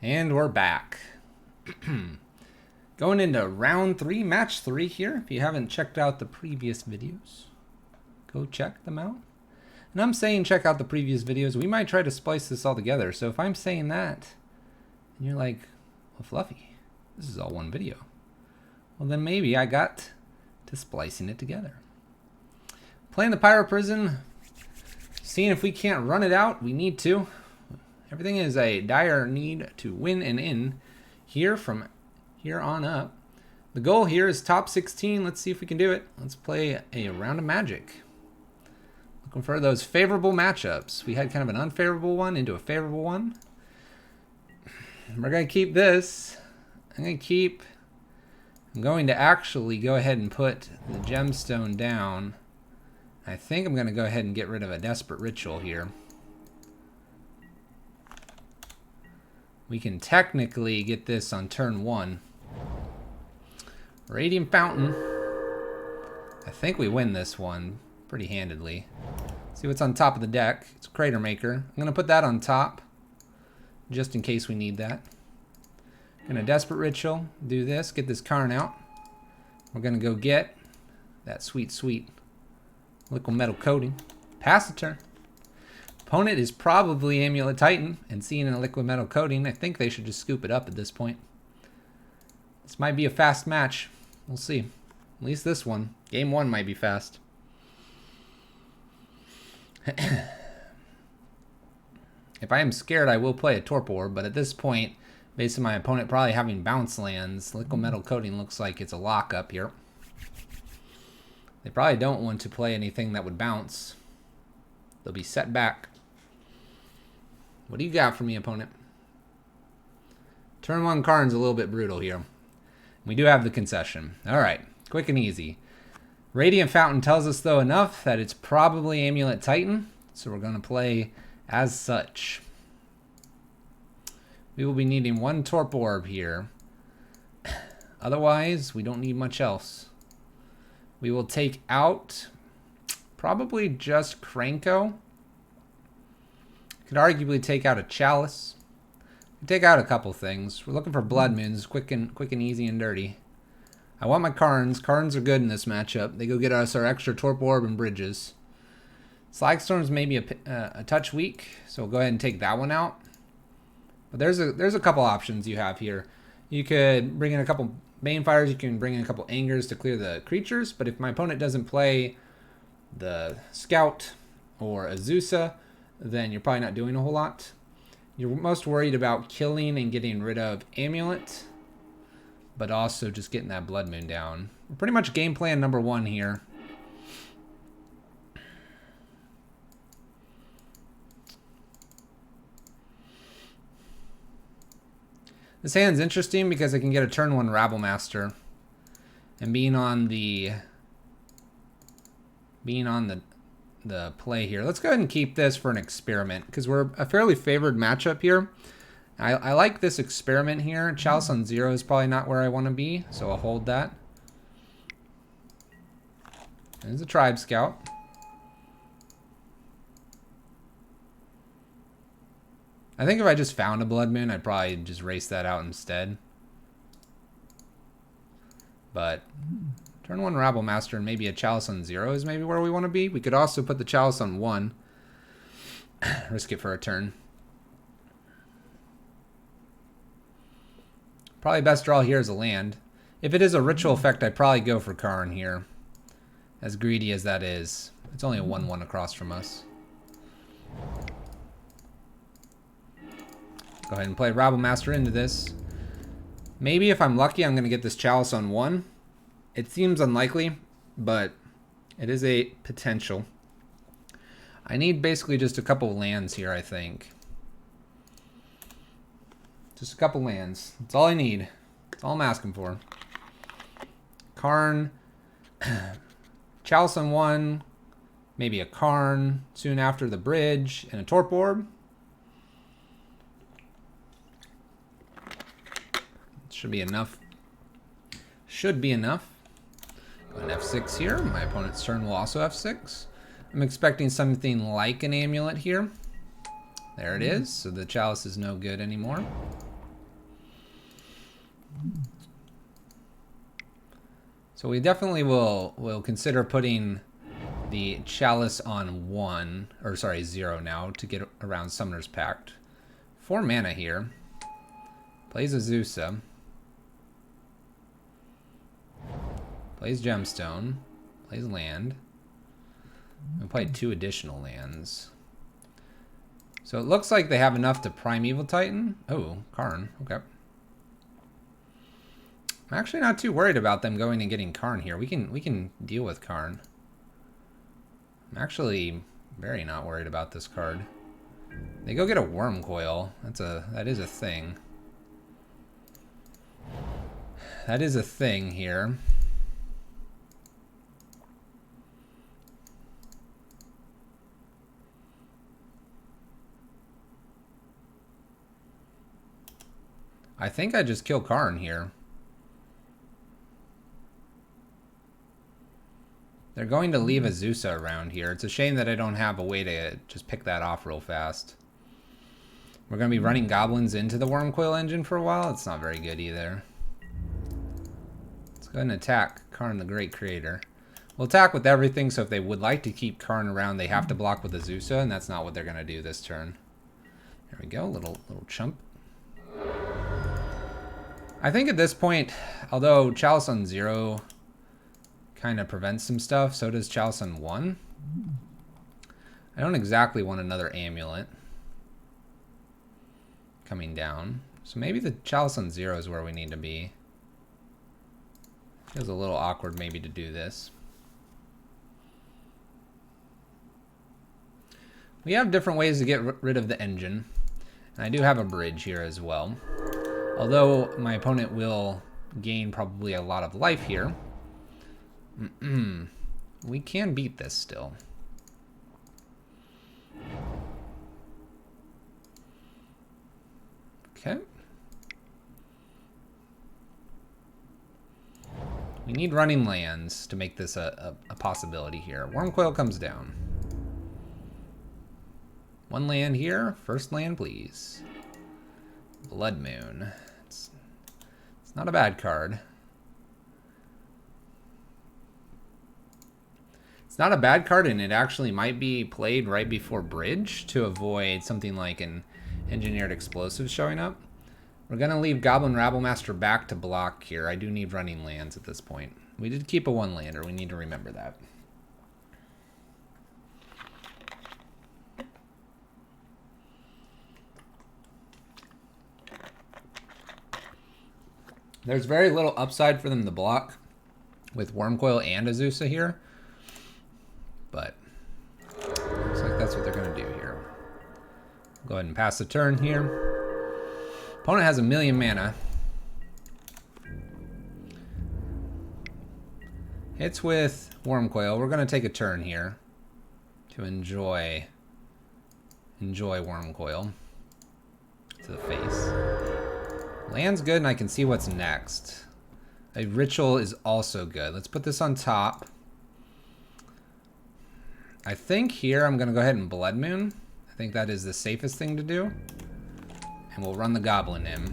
And we're back. Going into round 3, match 3 here. If you haven't checked out the previous videos, go check them out. And I'm saying check out the previous videos. We might try to splice this all together. So if I'm saying that, and you're like, well, Fluffy, this is all one video. Well, then maybe I got to splicing it together. Playing the Pyro Prison, seeing if we can't run it out. We need to. Everything is a dire need to win and in here from here on up. The goal here is top 16. Let's see if we can do it. Let's play a round of Magic. Looking for those favorable matchups. We had kind of an unfavorable one into a favorable one. We're going to keep this. I'm going to actually go ahead and put the gemstone down. I think I'm going to go ahead and get rid of a Desperate Ritual here. We can technically get this on turn 1. Radiant Fountain. I think we win this one pretty handedly. See what's on top of the deck. It's Cratermaker. I'm going to put that on top just in case we need that. Going to Desperate Ritual. Do this. Get this Karn out. We're going to go get that sweet, sweet liquid metal coating. Pass the turn. Opponent is probably Amulet Titan, and seeing a liquid metal coating, I think they should just scoop it up at this point. This might be a fast match. We'll see. At least this one. Game 1 might be fast. If I am scared, I will play a Torpor Orb, but at this point, based on my opponent probably having bounce lands, liquid metal coating looks like it's a lockup here. They probably don't want to play anything that would bounce. They'll be set back. What do you got for me, opponent? Turn 1 Karn's a little bit brutal here. We do have the concession. Alright, quick and easy. Radiant Fountain tells us, though, enough that it's probably Amulet Titan. So we're going to play as such. We will be needing 1 Torpor Orb here. Otherwise, we don't need much else. We will take out probably just Krenko. Could arguably take out a Chalice. Take out a couple things. We're looking for Blood Moons, quick and easy and dirty. I want my Karns. Karns are good in this matchup. They go get us our extra Torpor Orb and bridges. Slagstorm's maybe a touch weak, so we'll go ahead and take that one out. But there's a couple options you have here. You could bring in a couple Banefires. You can bring in a couple Angers to clear the creatures. But if my opponent doesn't play the Scout or Azusa, then you're probably not doing a whole lot. You're most worried about killing and getting rid of Amulet, but also just getting that Blood Moon down. Pretty much game plan number 1 here. This hand's interesting because I can get a turn 1 Rabblemaster, and being on the play here. Let's go ahead and keep this for an experiment because we're a fairly favored matchup here. I like this experiment here. Chalice on 0 is probably not where I want to be, so I'll hold that. There's a Tribe Scout. I think if I just found a Blood Moon, I'd probably just race that out instead. But turn 1 Rabblemaster and maybe a Chalice on 0 is maybe where we want to be. We could also put the Chalice on 1. Risk it for a turn. Probably best draw here is a land. If it is a ritual effect, I'd probably go for Karn here. As greedy as that is. It's only a 1/1 across from us. Go ahead and play Rabblemaster into this. Maybe if I'm lucky, I'm going to get this Chalice on 1. It seems unlikely, but it is a potential. I need basically just a couple lands here, I think. Just a couple lands. That's all I need. That's all I'm asking for. Karn. Chalice on 1. Maybe a Karn soon after the bridge. And a Torpor Orb. Should be enough. Should be enough. Go an F6 here. My opponent's turn will also F6. I'm expecting something like an Amulet here. There it is. So the Chalice is no good anymore. So we definitely will consider putting the Chalice on 1, or sorry, 0 now to get around Summoner's Pact. 4 mana here. Plays Azusa. Plays Gemstone. Plays land. And played 2 additional lands. So it looks like they have enough to Primeval Titan. Oh, Karn. Okay. I'm actually not too worried about them going and getting Karn here. We can deal with Karn. I'm actually very not worried about this card. They go get a Wormcoil. That is a thing. That is a thing here. I think I just kill Karn here. They're going to leave Azusa around here. It's a shame that I don't have a way to just pick that off real fast. We're going to be running goblins into the Wormcoil engine for a while. It's not very good either. Let's go ahead and attack Karn the Great Creator. We'll attack with everything, so if they would like to keep Karn around, they have to block with Azusa, and that's not what they're going to do this turn. There we go, little chump. I think at this point, although Chalice on 0 kind of prevents some stuff, so does Chalice on 1. I don't exactly want another Amulet coming down. So maybe the Chalice on 0 is where we need to be. Feels a little awkward maybe to do this. We have different ways to get rid of the engine. And I do have a bridge here as well. Although my opponent will gain probably a lot of life here. We can beat this still. Okay. We need running lands to make this a possibility here. Wormcoil comes down. 1 land here. First land, please. Blood Moon. It's not a bad card. It's not a bad card, and it actually might be played right before Bridge to avoid something like an Engineered Explosive showing up. We're going to leave Goblin Rabblemaster back to block here. I do need running lands at this point. We did keep a 1-lander. We need to remember that. There's very little upside for them to block with Wormcoil and Azusa here. But looks like that's what they're going to do here. Go ahead and pass the turn here. Opponent has 1,000,000 mana. Hits with Wormcoil. We're going to take a turn here to enjoy Wormcoil to the face. Land's good, and I can see what's next. A Ritual is also good. Let's put this on top. I think here I'm going to go ahead and Blood Moon. I think that is the safest thing to do. And we'll run the Goblin in.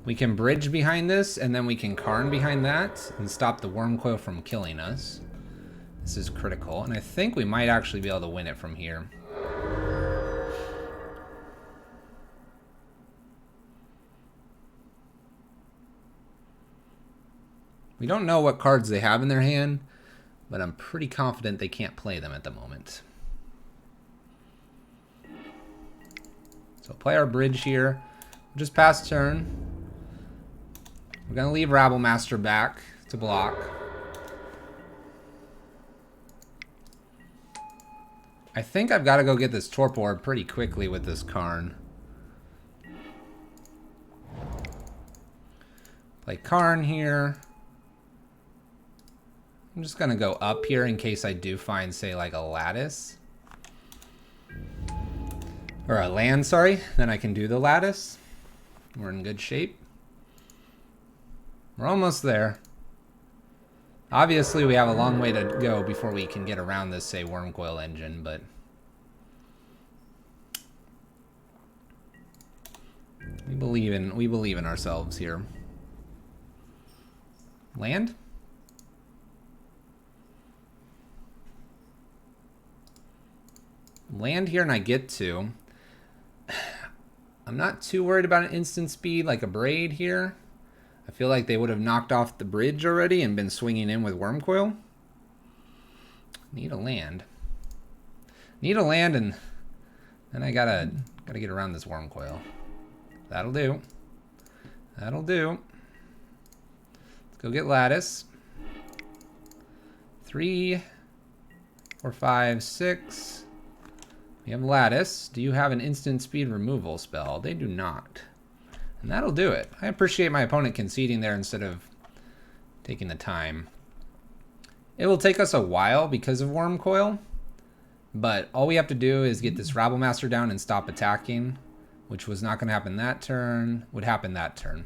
We can Bridge behind this, and then we can Karn behind that and stop the Wormcoil from killing us. This is critical, and I think we might actually be able to win it from here. We don't know what cards they have in their hand, but I'm pretty confident they can't play them at the moment. So play our Bridge here. We'll just pass turn. We're going to leave Rabblemaster back to block. I think I've got to go get this Torpor Orb pretty quickly with this Karn. Play Karn here. I'm just going to go up here in case I do find, say, like a Lattice. Or a land, sorry. Then I can do the Lattice. We're in good shape. We're almost there. Obviously, we have a long way to go before we can get around this, say, Wormcoil engine, but we believe in ourselves here. Land? land here and I get to. I'm not too worried about an instant speed like Abrade here. I feel like they would have knocked off the bridge already and been swinging in with Wormcoil. Need a land. Need a land, and then I gotta get around this Wormcoil. That'll do. That'll do. Let's go get Lattice. 3, 4, 5, 6. We have Lattice. Do you have an instant speed removal spell? They do not. And that'll do it. I appreciate my opponent conceding there instead of taking the time. It will take us a while because of Wormcoil, but all we have to do is get this Rabblemaster down and stop attacking, which was not going to happen that turn, would happen that turn.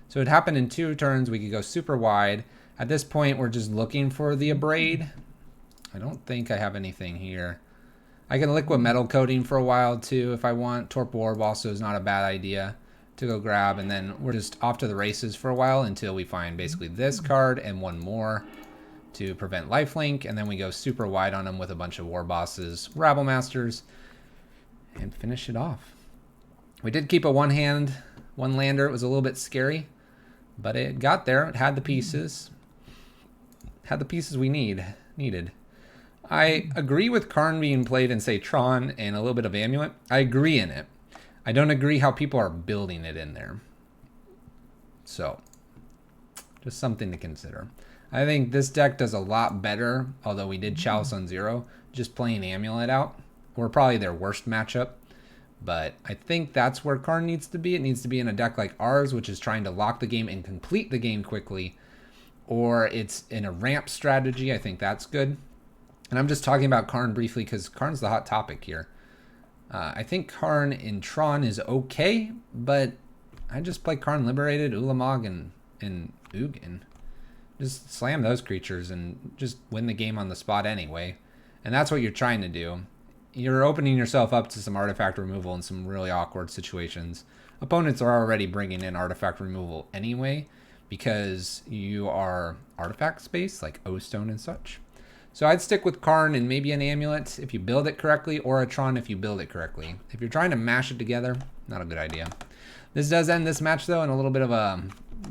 So it happened in 2 turns. We could go super wide. At this point, we're just looking for the Abrade. I don't think I have anything here. I can liquid metal coating for a while too if I want. Torpor Orb also is not a bad idea to go grab, and then we're just off to the races for a while until we find basically this card and one more to prevent lifelink, and then we go super wide on them with a bunch of Warbosses, Rabblemasters, and finish it off. We did keep a one lander. It was a little bit scary, but it got there. It had the pieces. Had the pieces we needed. I agree with Karn being played in, say, Tron and a little bit of Amulet. I agree in it. I don't agree how people are building it in there. So, just something to consider. I think this deck does a lot better, although we did Chalice on 0, just playing Amulet out. We're probably their worst matchup. But I think that's where Karn needs to be. It needs to be in a deck like ours, which is trying to lock the game and complete the game quickly. Or it's in a ramp strategy. I think that's good. And I'm just talking about Karn briefly because Karn's the hot topic here. I think Karn in Tron is okay, but I just play Karn Liberated, Ulamog, and Ugin. Just slam those creatures and just win the game on the spot anyway. And that's what you're trying to do. You're opening yourself up to some artifact removal in some really awkward situations. Opponents are already bringing in artifact removal anyway because you are artifact space like O-Stone and such. So I'd stick with Karn and maybe an Amulet if you build it correctly, or a Tron if you build it correctly. If you're trying to mash it together, not a good idea. This does end this match though, and a little bit of a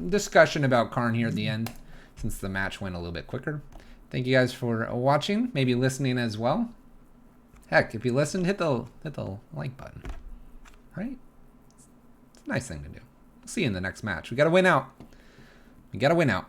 discussion about Karn here at the end, since the match went a little bit quicker. Thank you guys for watching, maybe listening as well. Heck, if you listened, hit the like button. Right? It's a nice thing to do. We'll see you in the next match. We gotta win out. We gotta win out.